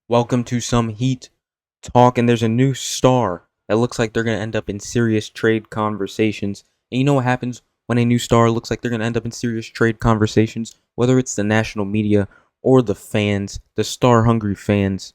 Welcome to some Heat talk, and there's a new star that looks like they're going to end up in serious trade conversations. And you know what happens when a new star looks like they're going to end up in serious trade conversations? Whether it's the national media or the fans, the star-hungry fans,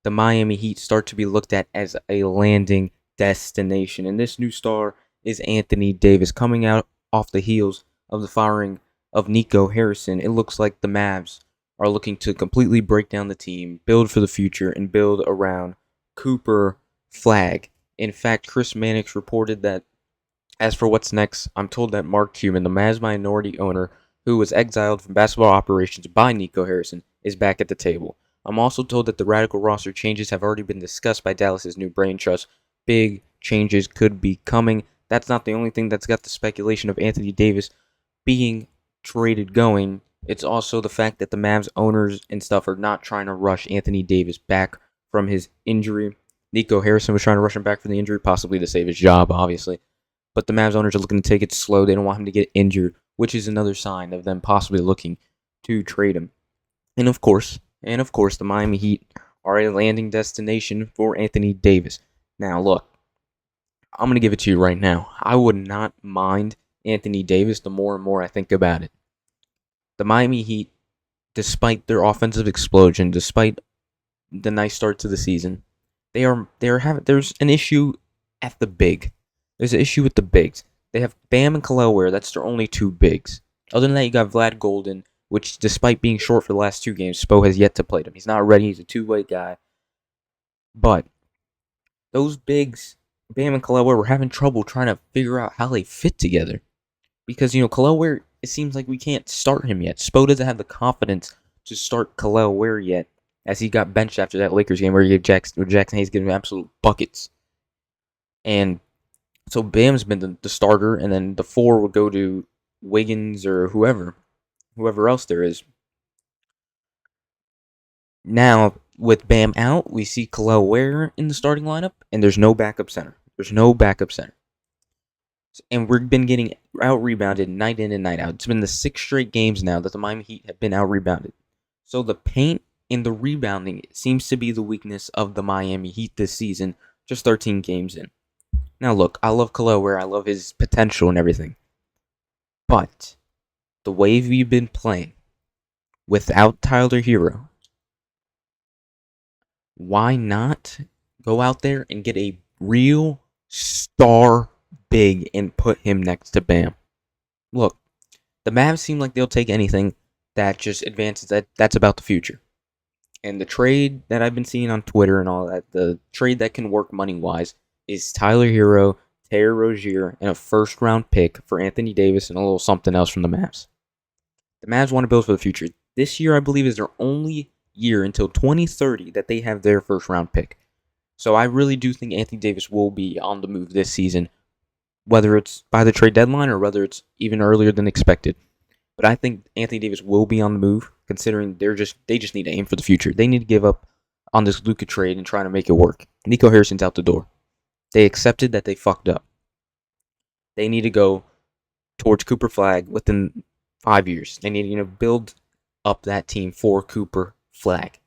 the Miami Heat start to be looked at as a landing destination. And this new star is Anthony Davis, coming out off the heels of the firing of Nico Harrison. It looks like the Mavs are looking to completely break down the team, build for the future, and build around Cooper Flag. In fact, Chris Mannix reported that as for what's next, I'm told that Mark Cuban, the Mavs minority owner who was exiled from basketball operations by Nico Harrison, is back at the table. I'm also told that the radical roster changes have already been discussed by Dallas's new brain trust. Big changes could be coming. That's not the only thing that's got the speculation of Anthony Davis being traded going. It's also the fact that the Mavs owners and stuff are not trying to rush Anthony Davis back from his injury. Nico Harrison was trying to rush him back from the injury, possibly to save his job, obviously. But the Mavs owners are looking to take it slow. They don't want him to get injured, which is another sign of them possibly looking to trade him. And of course, the Miami Heat are a landing destination for Anthony Davis. Now, look, I'm going to give it to you right now. I would not mind Anthony Davis the more and more I think about it. The Miami Heat, despite their offensive explosion, despite the nice start to the season, there's an issue at the big. There's an issue with the bigs. They have Bam and Khalil Ware. That's their only two bigs. Other than that, you got Vlad Golden, which despite being short for the last two games, Spo has yet to play him. He's not ready. He's a two-way guy. But those bigs, Bam and Khalil Ware, were having trouble trying to figure out how they fit together. Because, Khalil Ware, it seems like we can't start him yet. Spo doesn't have the confidence to start Khalil Ware yet, as he got benched after that Lakers game where Jackson Hayes giving him absolute buckets. And so Bam's been the starter, and then the four would go to Wiggins or whoever else there is. Now, with Bam out, we see Khalil Ware in the starting lineup, and there's no backup center. And we've been getting out-rebounded night in and night out. It's been the 6 straight games now that the Miami Heat have been out-rebounded. So the paint and the rebounding seems to be the weakness of the Miami Heat this season, just 13 games in. Now look, I love Khalil Ware, I love his potential and everything. But the way we've been playing without Tyler Herro, why not go out there and get a real star big and put him next to Bam? Look, the Mavs seem like they'll take anything that just advances that's about the future. And the trade that I've been seeing on Twitter and all that, the trade that can work money-wise, is Tyler Herro, Terry Rozier, and a first-round pick for Anthony Davis and a little something else from the Mavs. The Mavs want to build for the future. This year, I believe, is their only year until 2030 that they have their first-round pick. So I really do think Anthony Davis will be on the move this season, whether it's by the trade deadline or whether it's even earlier than expected. But I think Anthony Davis will be on the move, considering they just need to aim for the future. They need to give up on this Luka trade and try to make it work. Nico Harrison's out the door. They accepted that they fucked up. They need to go towards Cooper Flag within 5 years. They need to build up that team for Cooper Flag.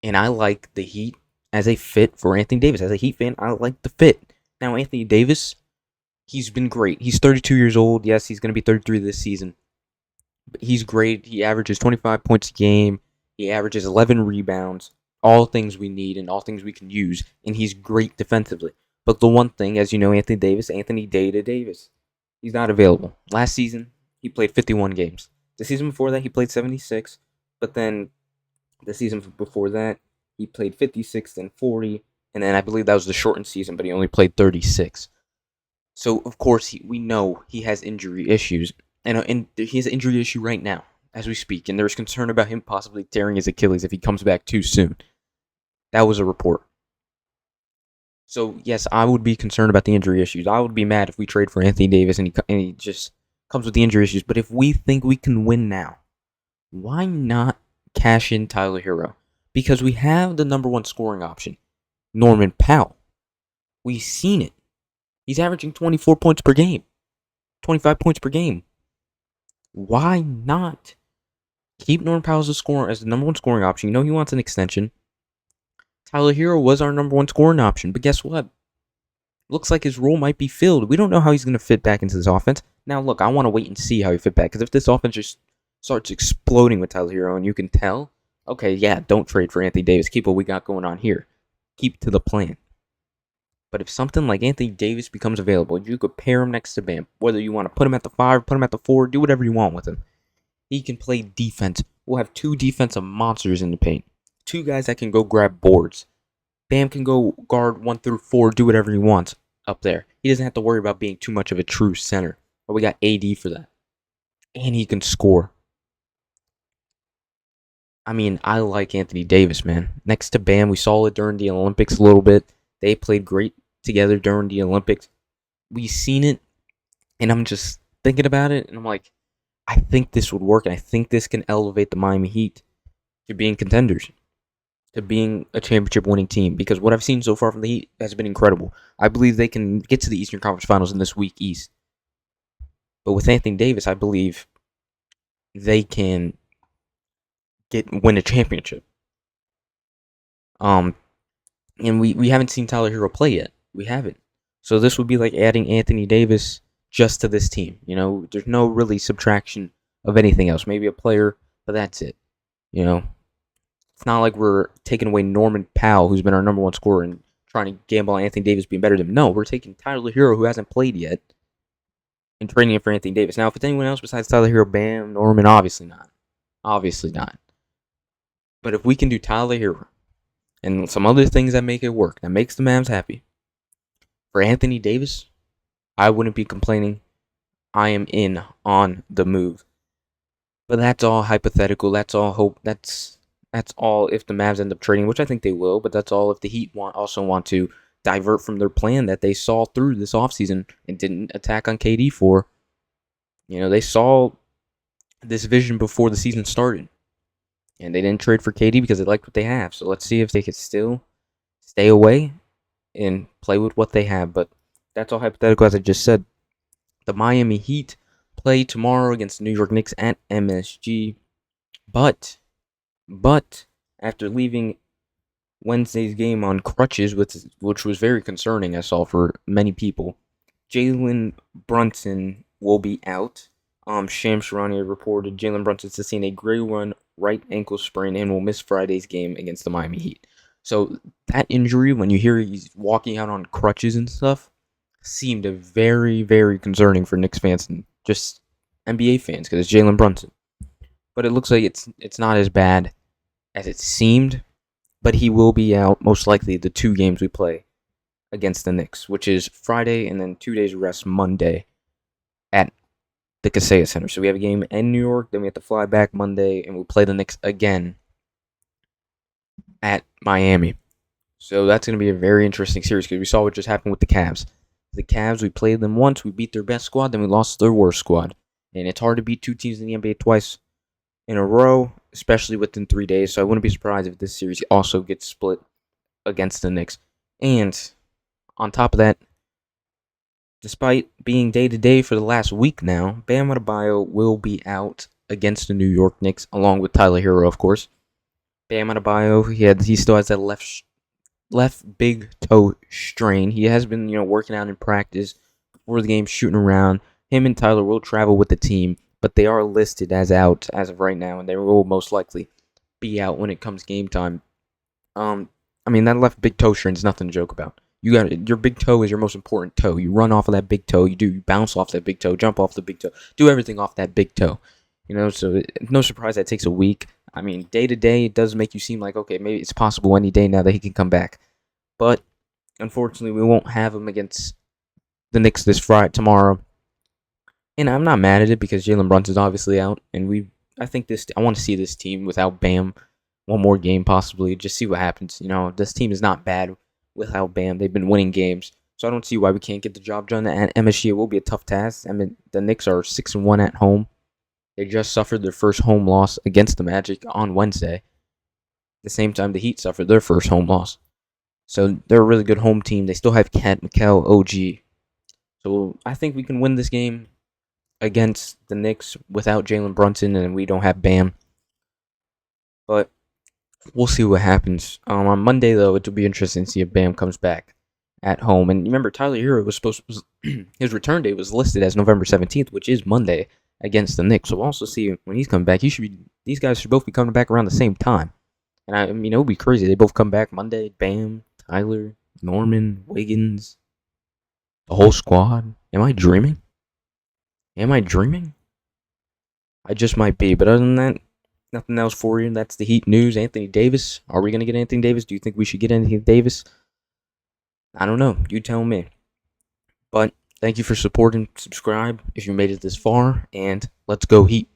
And I like the Heat as a fit for Anthony Davis. As a Heat fan, I like the fit. Now, Anthony Davis, he's been great. He's 32 years old. Yes, he's going to be 33 this season. But he's great. He averages 25 points a game. He averages 11 rebounds. All things we need and all things we can use. And he's great defensively. But the one thing, as you know, Anthony Davis, he's not available. Last season, he played 51 games. The season before that, he played 76. But then the season before that, he played 56 and 40. And then I believe that was the shortened season, but he only played 36. So, of course, we know he has injury issues. And he has an injury issue right now, as we speak. And there's concern about him possibly tearing his Achilles if he comes back too soon. That was a report. So, yes, I would be concerned about the injury issues. I would be mad if we trade for Anthony Davis and he just comes with the injury issues. But if we think we can win now, why not cash in Tyler Herro? Because we have the number one scoring option, Norman Powell. We've seen it. He's averaging 24 points per game, 25 points per game. Why not Keep Norman Powell as the number one scoring option. You know he wants an extension. Tyler Herro was our number one scoring option, but guess what? Looks like his role might be filled. We don't know how he's going to fit back into this offense. Now, look, I want to wait and see how he fit back, because if this offense just starts exploding with Tyler Herro and you can tell, okay, yeah, don't trade for Anthony Davis. Keep what we got going on here. Keep to the plan. But if something like Anthony Davis becomes available, you could pair him next to Bam. Whether you want to put him at the 5, put him at the 4, do whatever you want with him. He can play defense. We'll have two defensive monsters in the paint. Two guys that can go grab boards. Bam can go guard 1 through 4, do whatever he wants up there. He doesn't have to worry about being too much of a true center. But we got AD for that. And he can score. I mean, I like Anthony Davis, man. Next to Bam, we saw it during the Olympics a little bit. They played great together during the Olympics. We've seen it, and I'm just thinking about it, and I'm like, I think this would work, and I think this can elevate the Miami Heat to being contenders, to being a championship-winning team, because what I've seen so far from the Heat has been incredible. I believe they can get to the Eastern Conference Finals in this weak East. But with Anthony Davis, I believe they can win a championship. And we haven't seen Tyler Herro play yet. We haven't. So this would be like adding Anthony Davis just to this team. You know, there's no really subtraction of anything else. Maybe a player, but that's it. You know, it's not like we're taking away Norman Powell, who's been our number one scorer, and trying to gamble on Anthony Davis being better than him. No, we're taking Tyler Herro, who hasn't played yet, and trading him for Anthony Davis. Now, if it's anyone else besides Tyler Herro, Bam, Norman, obviously not. Obviously not. But if we can do Tyler Herro and some other things that make it work, that makes the Mavs happy, for Anthony Davis, I wouldn't be complaining. I am in on the move. But that's all hypothetical. That's all hope. That's all if the Mavs end up trading, which I think they will. But that's all if the Heat also want to divert from their plan that they saw through this offseason and didn't attack on KD for. You know, they saw this vision before the season started. And they didn't trade for KD because they liked what they have. So let's see if they could still stay away and play with what they have. But that's all hypothetical, as I just said. The Miami Heat play tomorrow against the New York Knicks at MSG. But after leaving Wednesday's game on crutches, which was very concerning, I saw, for many people, Jalen Brunson will be out. Shams Charania reported Jalen Brunson sustained a grade 1 right ankle sprain and will miss Friday's game against the Miami Heat. So that injury, when you hear he's walking out on crutches and stuff, seemed very, very concerning for Knicks fans and just NBA fans, because it's Jalen Brunson. But it looks like it's not as bad as it seemed. But he will be out, most likely, the 2 games we play against the Knicks, which is Friday and then 2 days rest Monday at the Kaseya Center. So we have a game in New York, then we have to fly back Monday, and we'll play the Knicks again at Miami. So that's going to be a very interesting series, because we saw what just happened with the Cavs. The Cavs, we played them once, we beat their best squad, then we lost their worst squad. And it's hard to beat 2 teams in the NBA twice in a row, especially within 3 days. So I wouldn't be surprised if this series also gets split against the Knicks. And on top of that, despite being day-to-day for the last week now, Bam Adebayo will be out against the New York Knicks, along with Tyler Herro, of course. Bam Adebayo, he still has that left big toe strain. He has been, working out in practice before the game, shooting around. Him and Tyler will travel with the team, but they are listed as out as of right now, and they will most likely be out when it comes game time. That left big toe strain is nothing to joke about. Your big toe is your most important toe. You run off of that big toe. You bounce off that big toe, jump off the big toe, do everything off that big toe. So no surprise that takes a week. Day to day, it does make you seem like, okay, maybe it's possible any day now that he can come back. But unfortunately, we won't have him against the Knicks tomorrow. And I'm not mad at it, because Jalen Brunson's obviously out, and I want to see this team without Bam one more game, possibly, just see what happens. This team is not bad without Bam. They've been winning games, so I don't see why we can't get the job done at MSG. It will be a tough task. The Knicks are 6-1 at home. They just suffered their first home loss against the Magic on Wednesday. At the same time, the Heat suffered their first home loss. So they're a really good home team. They still have Cat, Mikal, OG. So I think we can win this game against the Knicks without Jalen Brunson, and we don't have Bam. But we'll see what happens. On Monday, though, it'll be interesting to see if Bam comes back at home. And remember, Tyler Herro was his return date was listed as November 17th, which is Monday against the Knicks. So we'll also see when he's coming back. These guys should both be coming back around the same time. And I mean, it would be crazy. They both come back Monday. Bam, Tyler, Norman, Wiggins, the whole squad. Am I dreaming? I just might be. But other than that, nothing else for you. That's the Heat news. Anthony Davis. Are we going to get Anthony Davis? Do you think we should get Anthony Davis? I don't know. You tell me. But thank you for supporting. Subscribe if you made it this far. And let's go Heat.